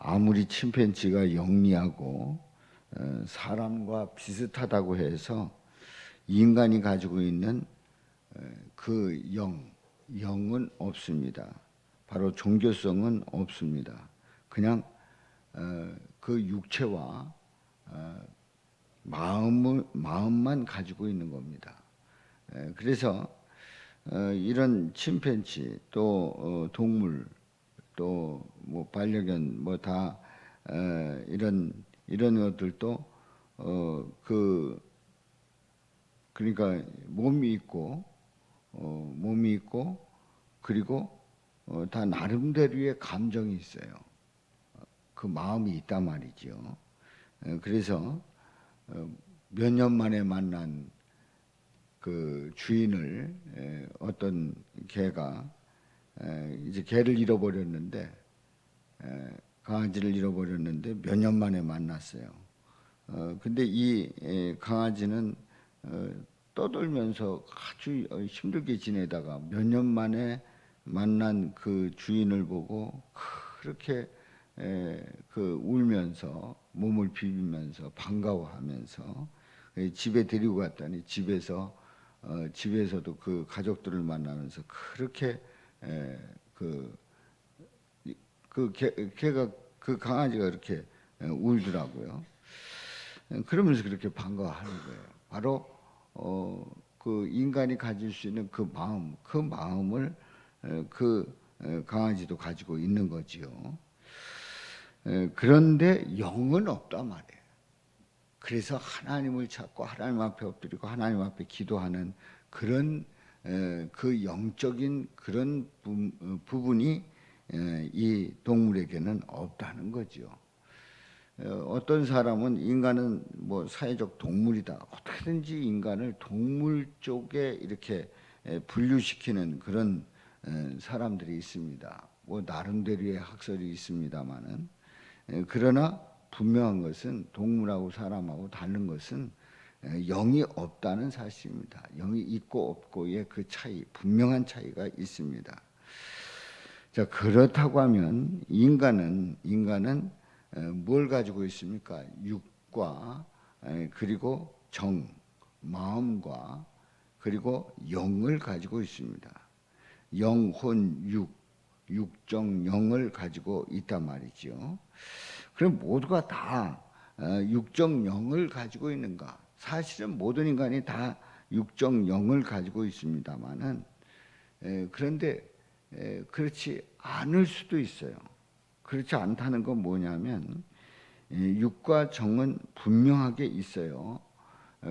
아무리 침팬지가 영리하고 사람과 비슷하다고 해서 인간이 가지고 있는 그 영은 없습니다. 바로 종교성은 없습니다. 그냥 그 육체와 마음만 가지고 있는 겁니다. 그래서 이런 침팬지 또 동물 또 뭐 반려견 뭐 다 이런 것들도 그러니까 몸이 있고 그리고 다 나름대로의 감정이 있어요. 그 마음이 있단 말이죠. 그래서 몇 년 만에 만난 그 주인을 어떤 개가 이제 개를 잃어버렸는데 강아지를 잃어버렸는데 몇 년 만에 만났어요. 근데 이 강아지는 떠돌면서 아주 힘들게 지내다가 몇 년 만에 만난 그 주인을 보고 그렇게 울면서 몸을 비비면서 반가워하면서 집에 데리고 갔더니 집에서도 그 가족들을 만나면서 그렇게 걔가 그 강아지가 이렇게 울더라고요. 그러면서 그렇게 반가워하는 거예요. 바로 그 인간이 가질 수 있는 그 마음을 강아지도 가지고 있는 거지요. 그런데 영은 없단 말이에요. 그래서 하나님을 찾고 하나님 앞에 엎드리고 하나님 앞에 기도하는 그런 그 영적인 그런 부분이 이 동물에게는 없다는 거죠. 어떤 사람은 인간은 뭐 사회적 동물이다. 어떻게든지 인간을 동물 쪽에 이렇게 분류시키는 그런 사람들이 있습니다. 뭐 나름대로의 학설이 있습니다만은 그러나 분명한 것은 동물하고 사람하고 다른 것은 영이 없다는 사실입니다. 영이 있고 없고의 그 차이, 분명한 차이가 있습니다. 자, 그렇다고 하면 인간은 뭘 가지고 있습니까? 육과 그리고 마음과 그리고 영을 가지고 있습니다. 영혼, 육정, 영을 가지고 있단 말이죠. 그럼 모두가 다 육정, 영을 가지고 있는가? 사실은 모든 인간이 다 육정, 영을 가지고 있습니다만은 그런데 그렇지 않을 수도 있어요. 그렇지 않다는 건 뭐냐면 육과 정은 분명하게 있어요.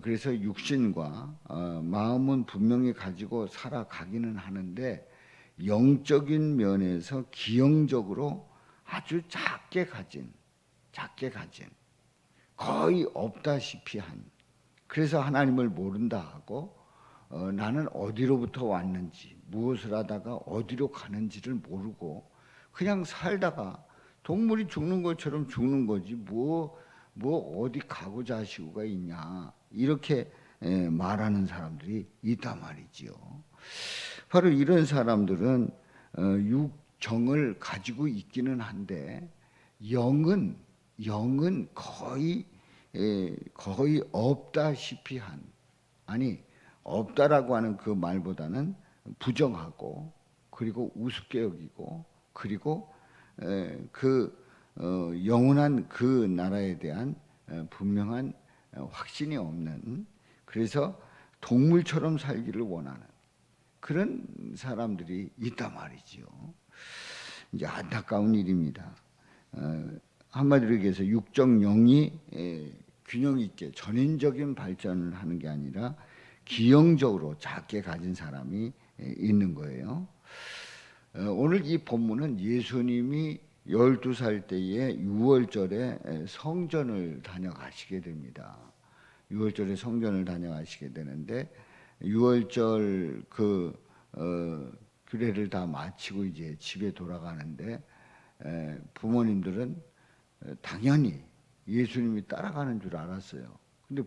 그래서 육신과 마음은 분명히 가지고 살아가기는 하는데 영적인 면에서 기형적으로 아주 작게 가진 거의 없다시피 한, 그래서 하나님을 모른다 하고 나는 어디로부터 왔는지 무엇을 하다가 어디로 가는지를 모르고 그냥 살다가 동물이 죽는 것처럼 죽는 거지 뭐 어디 가고자 하시고가 있냐 이렇게 말하는 사람들이 있단 말이지요. 바로 이런 사람들은 육정을 가지고 있기는 한데 영은 거의 없다시피 한, 아니 없다라고 하는 그 말보다는 부정하고 그리고 우습게 여기고 그리고 영원한 그 나라에 대한 분명한 확신이 없는, 그래서 동물처럼 살기를 원하는 그런 사람들이 있단 말이지요. 이제 안타까운 일입니다. 한마디로 얘기해서 육정 영이 균형 있게 전인적인 발전을 하는 게 아니라 기형적으로 작게 가진 사람이 있는 거예요. 오늘 이 본문은 예수님이 12살 때에 6월절에 성전을 다녀가시게 됩니다. 6월절에 성전을 다녀가시게 되는데 6월절 규례를 다 마치고 이제 집에 돌아가는데 부모님들은 당연히 예수님이 따라가는 줄 알았어요. 근데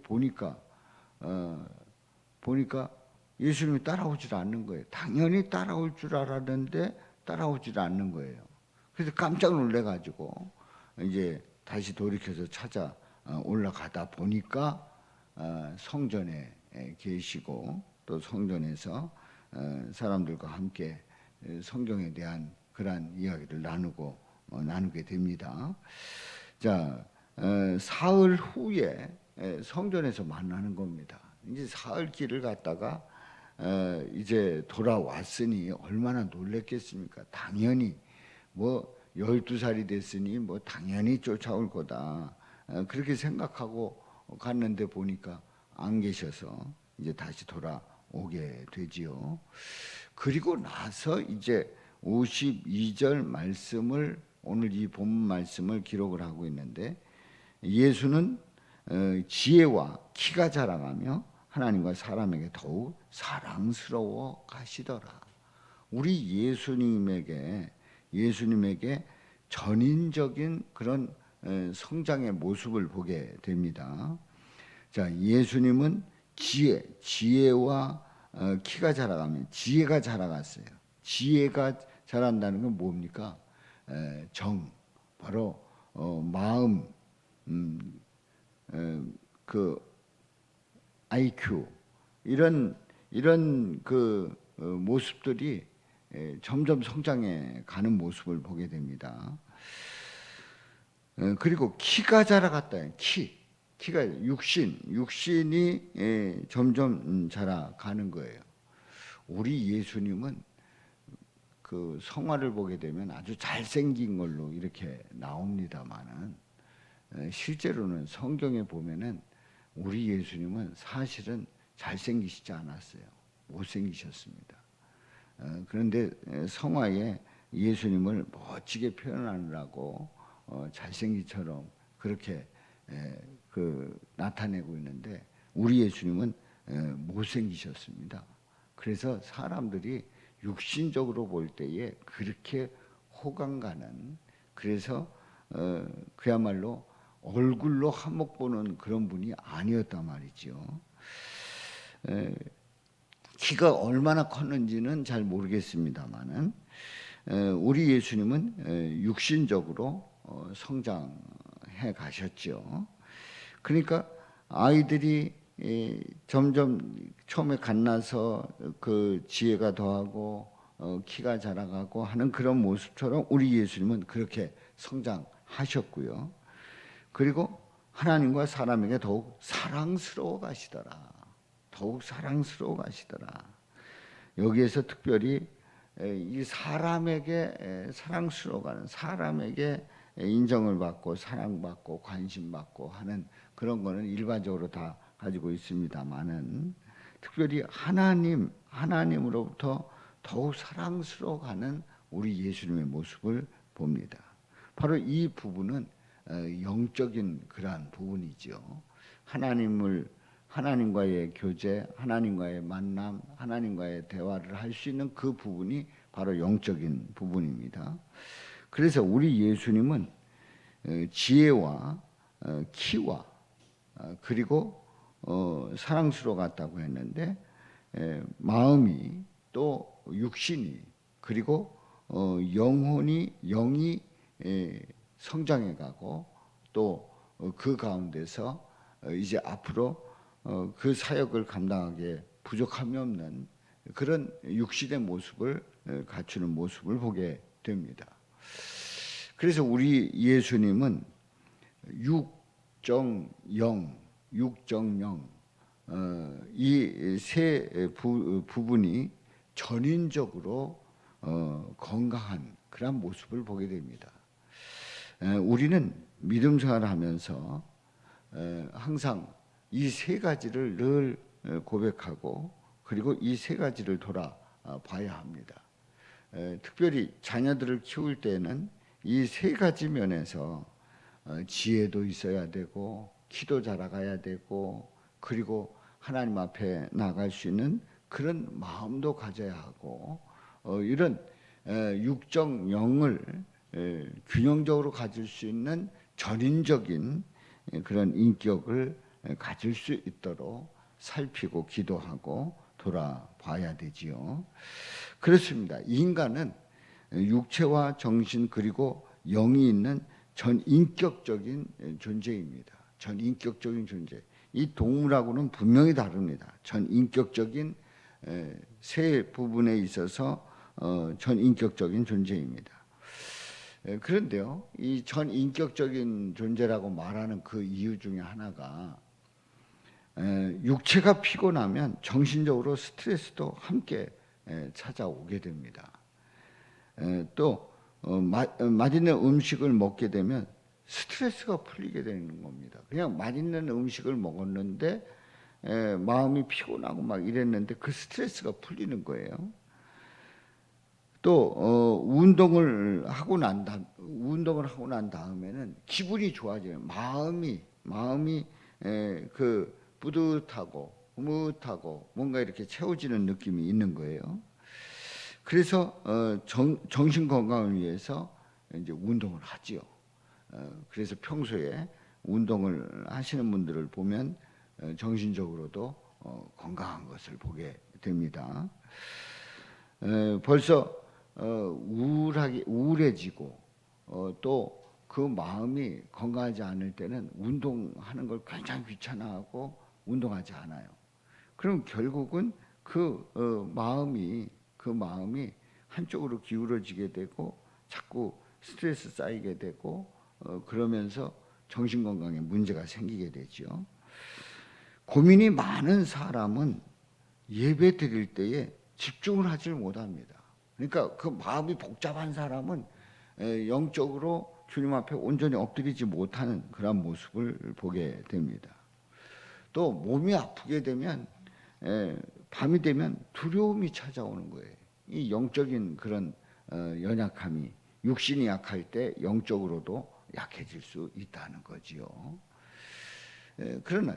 보니까 예수님이 따라오질 않는 거예요. 당연히 따라올 줄 알았는데 따라오질 않는 거예요. 그래서 깜짝 놀래가지고 이제 다시 돌이켜서 찾아 올라가다 보니까 성전에 계시고 또 성전에서 사람들과 함께 성경에 대한 그러한 이야기를 나누게 됩니다. 자, 사흘 후에 성전에서 만나는 겁니다. 이제 사흘 길을 갔다가 이제 돌아왔으니 얼마나 놀랬겠습니까? 당연히 뭐 12살이 됐으니 뭐 당연히 쫓아올 거다. 그렇게 생각하고 갔는데 보니까 안 계셔서 이제 다시 돌아오게 되지요. 그리고 나서 이제 52절 말씀을 오늘 이 본문 말씀을 기록을 하고 있는데 예수는 지혜와 키가 자라가며 하나님과 사람에게 더욱 사랑스러워 가시더라. 우리 예수님에게 전인적인 그런 성장의 모습을 보게 됩니다. 자, 예수님은 지혜와 키가 자라가면 지혜가 자라갔어요. 지혜가 자란다는 건 뭡니까? 바로 마음, 그 IQ 이런 그 모습들이 점점 성장해 가는 모습을 보게 됩니다. 그리고 키가 자라갔다. 키가 육신이 점점 자라가는 거예요. 우리 예수님은 그 성화를 보게 되면 아주 잘생긴 걸로 이렇게 나옵니다만은 실제로는 성경에 보면은 우리 예수님은 사실은 잘생기시지 않았어요. 못생기셨습니다. 그런데 성화에 예수님을 멋지게 표현하느라고 잘생기처럼 그렇게 나타내고 있는데 우리 예수님은 못생기셨습니다. 그래서 사람들이 육신적으로 볼 때에 그렇게 호감 가는, 그래서 그야말로 얼굴로 한몫 보는 그런 분이 아니었단 말이죠. 키가 얼마나 컸는지는 잘 모르겠습니다만은 우리 예수님은 육신적으로 성장해 가셨죠. 그러니까 아이들이 점점 처음에 갓나서 그 지혜가 더하고 키가 자라가고 하는 그런 모습처럼 우리 예수님은 그렇게 성장하셨고요. 그리고 하나님과 사람에게 더욱 사랑스러워 가시더라. 더욱 사랑스러워 가시더라. 여기에서 특별히 이 사람에게 사랑스러워 가는, 사람에게 인정을 받고 사랑받고 관심받고 하는 그런 거는 일반적으로 다 가지고 있습니다만은 특별히 하나님으로부터 더욱 사랑스러워 가는 우리 예수님의 모습을 봅니다. 바로 이 부분은 영적인 그러한 부분이죠. 하나님과의 교제, 하나님과의 만남, 하나님과의 대화를 할 수 있는 그 부분이 바로 영적인 부분입니다. 그래서 우리 예수님은 지혜와 키와 그리고 사랑스러워 갔다고 했는데 마음이 또 육신이 그리고 영이 성장해 가고 또 그 가운데서 이제 앞으로 그 사역을 감당하기에 부족함이 없는 그런 육신의 모습을 갖추는 모습을 보게 됩니다. 그래서 우리 예수님은 육정영 이 세 부분이 전인적으로 건강한 그런 모습을 보게 됩니다. 우리는 믿음 생활을 하면서 항상 이 세 가지를 늘 고백하고 그리고 이 세 가지를 돌아봐야 합니다. 특별히 자녀들을 키울 때는 이 세 가지 면에서 지혜도 있어야 되고 키도 자라가야 되고 그리고 하나님 앞에 나갈 수 있는 그런 마음도 가져야 하고 이런 육정 영을 균형적으로 가질 수 있는 전인적인 그런 인격을 가질 수 있도록 살피고 기도하고 돌아봐야 되지요. 그렇습니다. 인간은 육체와 정신 그리고 영이 있는 전인격적인 존재입니다. 전인격적인 존재. 이 동물하고는 분명히 다릅니다. 전인격적인 세 부분에 있어서 전인격적인 존재입니다. 그런데요, 이 전인격적인 존재라고 말하는 그 이유 중에 하나가 육체가 피곤하면 정신적으로 스트레스도 함께 찾아오게 됩니다. 또 맛있는 음식을 먹게 되면 스트레스가 풀리게 되는 겁니다. 그냥 맛있는 음식을 먹었는데 마음이 피곤하고 막 이랬는데 그 스트레스가 풀리는 거예요. 또 운동을 하고 난 다음에는 기분이 좋아져요. 마음이 그 뿌듯하고 흐뭇하고 뭔가 이렇게 채워지는 느낌이 있는 거예요. 그래서 정신 건강을 위해서 이제 운동을 하지요. 그래서 평소에 운동을 하시는 분들을 보면 정신적으로도 건강한 것을 보게 됩니다. 벌써 우울해지고 또 그 마음이 건강하지 않을 때는 운동하는 걸 굉장히 귀찮아하고 운동하지 않아요. 그럼 결국은 그 마음이 한쪽으로 기울어지게 되고 자꾸 스트레스 쌓이게 되고 그러면서 정신 건강에 문제가 생기게 되죠. 고민이 많은 사람은 예배 드릴 때에 집중을 하질 못합니다. 그러니까 그 마음이 복잡한 사람은 영적으로 주님 앞에 온전히 엎드리지 못하는 그런 모습을 보게 됩니다. 또 몸이 아프게 되면 밤이 되면 두려움이 찾아오는 거예요. 이 영적인 그런 연약함이 육신이 약할 때 영적으로도 약해질 수 있다는 거지요. 그러나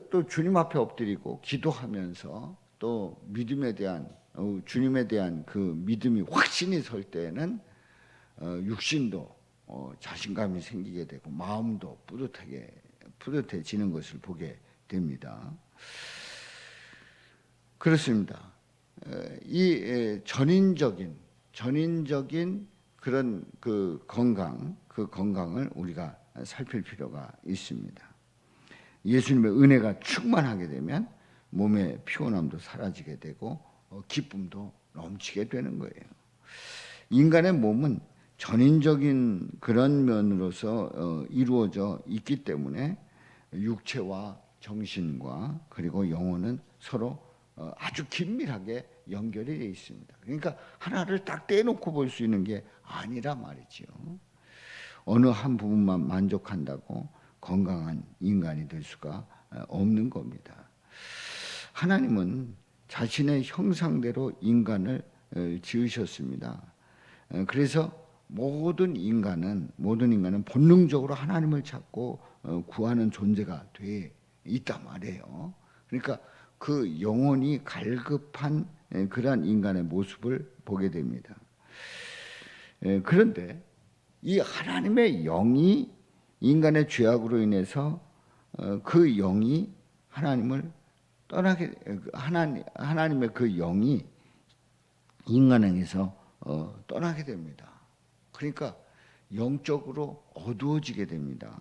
또 주님 앞에 엎드리고 기도하면서 또 믿음에 대한 주님에 대한 그 믿음이 확신이 설 때는 육신도 자신감이 생기게 되고 마음도 뿌듯해지는 것을 보게 됩니다. 그렇습니다. 이 전인적인 그런 그 건강을 우리가 살필 필요가 있습니다. 예수님의 은혜가 충만하게 되면 몸의 피곤함도 사라지게 되고 기쁨도 넘치게 되는 거예요. 인간의 몸은 전인적인 그런 면으로서 이루어져 있기 때문에 육체와 정신과 그리고 영혼은 서로 아주 긴밀하게 연결이 되어 있습니다. 그러니까 하나를 딱 떼놓고 볼 수 있는 게 아니라 말이죠. 어느 한 부분만 만족한다고 건강한 인간이 될 수가 없는 겁니다. 하나님은 자신의 형상대로 인간을 지으셨습니다. 그래서 모든 인간은 본능적으로 하나님을 찾고 구하는 존재가 돼 있단 말이에요. 그러니까 그 영혼이 갈급한 그러한 인간의 모습을 보게 됩니다. 그런데 이 하나님의 영이 인간의 죄악으로 인해서 그 영이 하나님의 그 영이 인간에게서 떠나게 됩니다. 그러니까 영적으로 어두워지게 됩니다.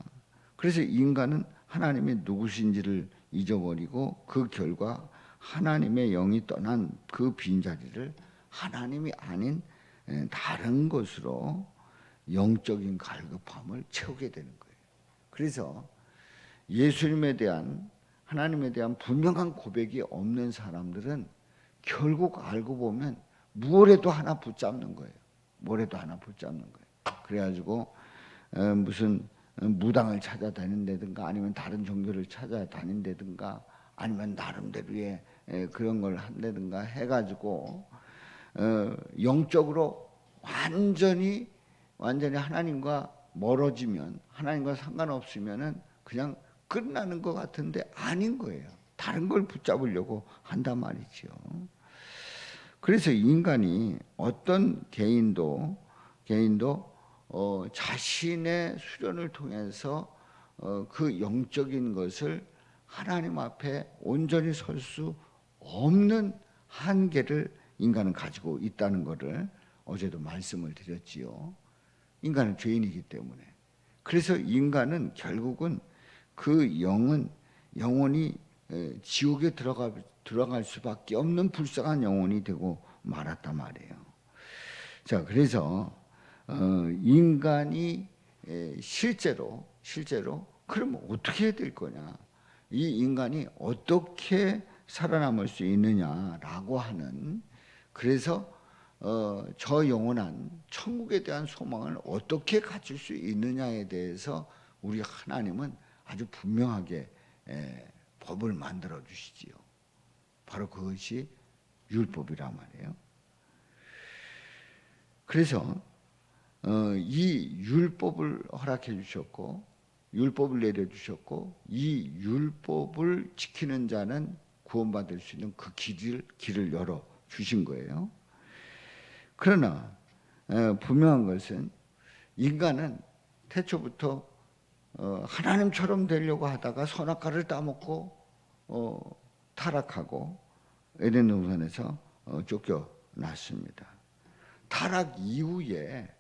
그래서 인간은 하나님이 누구신지를 잊어버리고 그 결과 하나님의 영이 떠난 그 빈자리를 하나님이 아닌 다른 것으로 영적인 갈급함을 채우게 되는 거예요. 그래서 하나님에 대한 분명한 고백이 없는 사람들은 결국 알고 보면 뭐래도 하나 붙잡는 거예요. 그래가지고 무슨 무당을 찾아다닌다든가 아니면 다른 종교를 찾아다닌다든가 아니면 나름대로의 그런 걸 한다든가 해가지고 영적으로 완전히 하나님과 멀어지면 하나님과 상관없으면은 그냥 끝나는 것 같은데 아닌 거예요. 다른 걸 붙잡으려고 한단 말이죠. 그래서 인간이 어떤 개인도 자신의 수련을 통해서 그 영적인 것을 하나님 앞에 온전히 설 수 없는 한계를 인간은 가지고 있다는 것을 어제도 말씀을 드렸지요. 인간은 죄인이기 때문에. 그래서 인간은 결국은 그 영혼이 지옥에 들어갈 수밖에 없는 불쌍한 영혼이 되고 말았단 말이에요. 자, 그래서 인간이 실제로 그러면 어떻게 해야 될 거냐? 이 인간이 어떻게 살아남을 수 있느냐라고 하는, 그래서 저 영원한 천국에 대한 소망을 어떻게 가질 수 있느냐에 대해서 우리 하나님은 아주 분명하게 법을 만들어 주시지요. 바로 그것이 율법이란 말이에요. 그래서 이 율법을 허락해 주셨고, 율법을 내려 주셨고, 이 율법을 지키는 자는 구원받을 수 있는 그 길을 열어 주신 거예요. 그러나 분명한 것은 인간은 태초부터 하나님처럼 되려고 하다가 선악과를 따먹고 타락하고 에덴 동산에서 쫓겨났습니다. 타락 이후에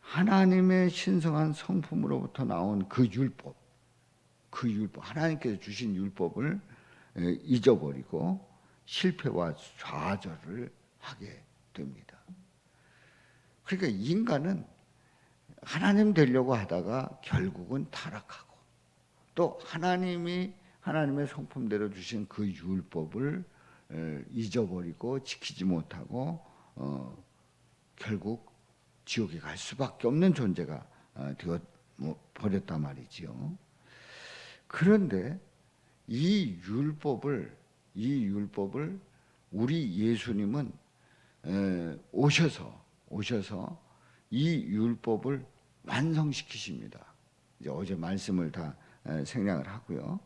하나님의 신성한 성품으로부터 나온 그 율법, 하나님께서 주신 율법을 잊어버리고 실패와 좌절을 하게 됩니다. 그러니까 인간은 하나님 되려고 하다가 결국은 타락하고, 또 하나님의 성품대로 주신 그 율법을 잊어버리고 지키지 못하고 결국 지옥에 갈 수밖에 없는 존재가 되어 버렸단 말이지요. 그런데 이 율법을 우리 예수님은 오셔서 이 율법을 완성시키십니다. 이제 어제 말씀을 다 생략을 하고요.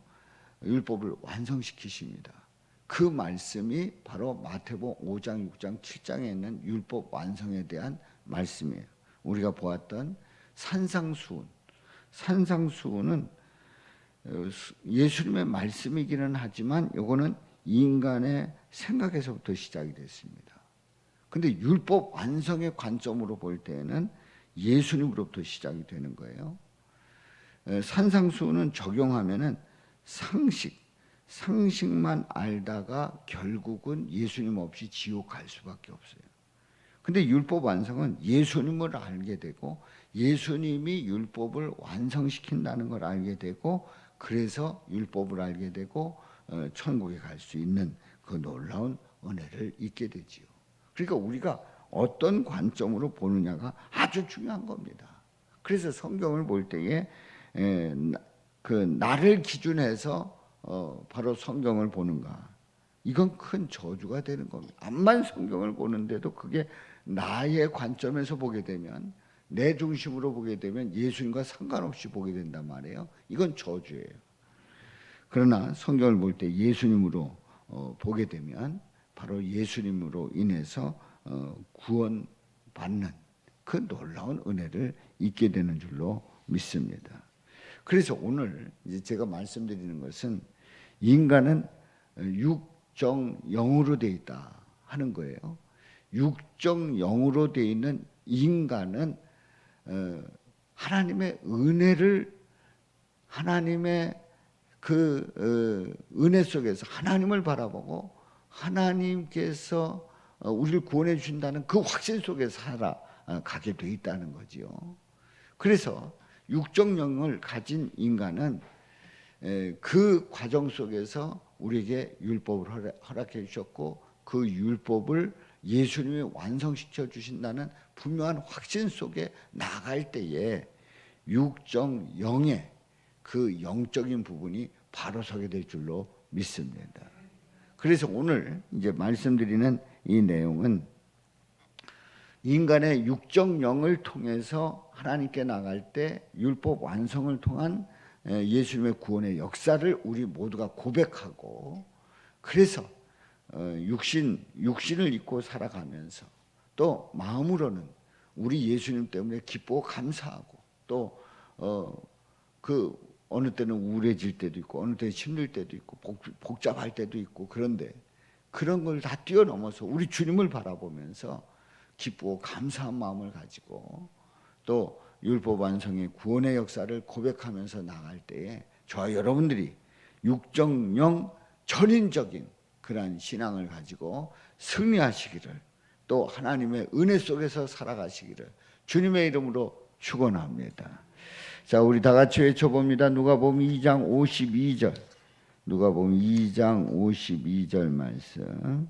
율법을 완성시키십니다. 그 말씀이 바로 마태복음 5장, 6장, 7장에 있는 율법 완성에 대한 말씀이에요. 우리가 보았던 산상수훈은 예수님의 말씀이기는 하지만 이거는 인간의 생각에서부터 시작이 됐습니다. 근데 율법 완성의 관점으로 볼 때는 예수님으로부터 시작이 되는 거예요. 산상수훈은 적용하면은 상식만 알다가 결국은 예수님 없이 지옥 갈 수밖에 없어요. 근데 율법 완성은 예수님을 알게 되고 예수님이 율법을 완성시킨다는 걸 알게 되고, 그래서 율법을 알게 되고 천국에 갈 수 있는 그 놀라운 은혜를 잊게 되지요. 그러니까 우리가 어떤 관점으로 보느냐가 아주 중요한 겁니다. 그래서 성경을 볼 때에 그 나를 기준해서 바로 성경을 보는가, 이건 큰 저주가 되는 겁니다. 암만 성경을 보는데도 그게 나의 관점에서 보게 되면, 내 중심으로 보게 되면 예수님과 상관없이 보게 된단 말이에요. 이건 저주예요. 그러나 성경을 볼 때 예수님으로 보게 되면 바로 예수님으로 인해서 구원받는 그 놀라운 은혜를 잊게 되는 줄로 믿습니다. 그래서 오늘 이제 제가 말씀드리는 것은 인간은 육정영으로 되어 있다 하는 거예요. 육정영으로 되어 있는 인간은 하나님의 은혜를, 하나님의 그 은혜 속에서 하나님을 바라보고 하나님께서 우리를 구원해 주신다는 그 확신 속에 살아가게 돼 있다는 거지요. 그래서 육정영을 가진 인간은 그 과정 속에서 우리에게 율법을 허락해 주셨고, 그 율법을 예수님이 완성시켜 주신다는 분명한 확신 속에 나갈 때에 육정영의 그 영적인 부분이 바로 서게 될 줄로 믿습니다. 그래서 오늘 이제 말씀드리는 이 내용은 인간의 육정영을 통해서 하나님께 나갈 때 율법 완성을 통한 예수님의 구원의 역사를 우리 모두가 고백하고, 그래서 육신을 입고 살아가면서 또 마음으로는 우리 예수님 때문에 기쁘고 감사하고, 또 그 어느 때는 우울해질 때도 있고 어느 때는 힘들 때도 있고 복잡할 때도 있고, 그런데 그런 걸 다 뛰어넘어서 우리 주님을 바라보면서 기쁘고 감사한 마음을 가지고 또 율법 완성의 구원의 역사를 고백하면서 나갈 때에 저와 여러분들이 육정령 전인적인 그러한 신앙을 가지고 승리하시기를, 또 하나님의 은혜 속에서 살아가시기를 주님의 이름으로 축원합니다. 자, 우리 다 같이 외쳐봅니다. 누가복음 2장 52절. 누가복음 2장 52절 말씀.